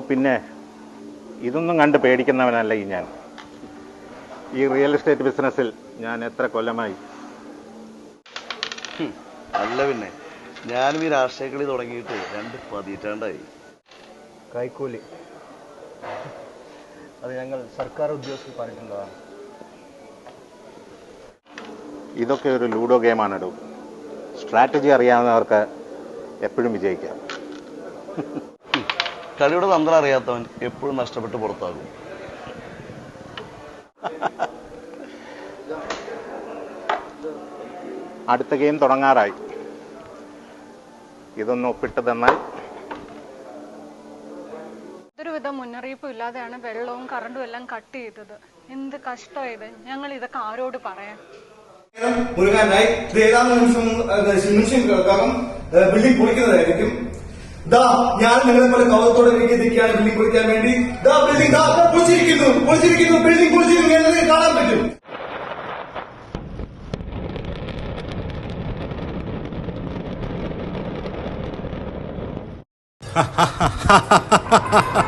പിന്നെ ഇതൊന്നും കണ്ട് പേടിക്കുന്നവനല്ല ഞാൻ. ഈ റിയൽ എസ്റ്റേറ്റ് ബിസിനസ്സിൽ ഞാൻ എത്ര കൊല്ലമായി. അല്ല പിന്നെ ഞാനും ഈ രാഷ്ട്രീയ കളി തുടങ്ങിയിട്ട് 2 പതിറ്റാണ്ടായി. കൈക്കൂലി അത് ഞങ്ങൾ സർക്കാർ ഉദ്യോഗസ്ഥർ പറഞ്ഞിട്ടുള്ളതാണ്. ഇതൊക്കെ ഒരു ലൂഡോ ഗെയിമാണിടൂ. സ്ട്രാറ്റജി അറിയാവുന്നവർക്ക് എപ്പോഴും വിജയിക്കാം. കളിയുടെ തന്ത്രം അറിയാത്തവൻ എപ്പോഴും നഷ്ടപ്പെട്ട് പുറത്താകും. അടുത്ത ഗെയിം തുടങ്ങാറായി. ഇതൊന്ന് ഒപ്പിട്ട് തന്നാൽ. യാതൊരുവിധ മുന്നറിയിപ്പും ഇല്ലാതെയാണ് വെള്ളവും കറണ്ടും എല്ലാം കട്ട് ചെയ്തത്. എന്ത് കഷ്ടമായത്. ഞങ്ങൾ ഇതൊക്കെ ആരോട് പറയാൻ? മുഴുകാനായി ഏതാനും നിമിഷങ്ങൾക്കകം ബിൽഡിംഗ് പൊളിക്കുന്നതായിരിക്കും. ഞാൻ നിങ്ങളെ പോലെ കൗതുകത്തോടെ ഇരിക്കുകയാണ് ബിൽഡിംഗ് പൊളിക്കാൻ വേണ്ടി. ബിൽഡിംഗ് പൊളിച്ചിരിക്കുന്നു, ബിൽഡിംഗ് പൊളിച്ചിരിക്കുന്നു എന്നത് കാണാൻ പറ്റും. ha ha ha ha ha ha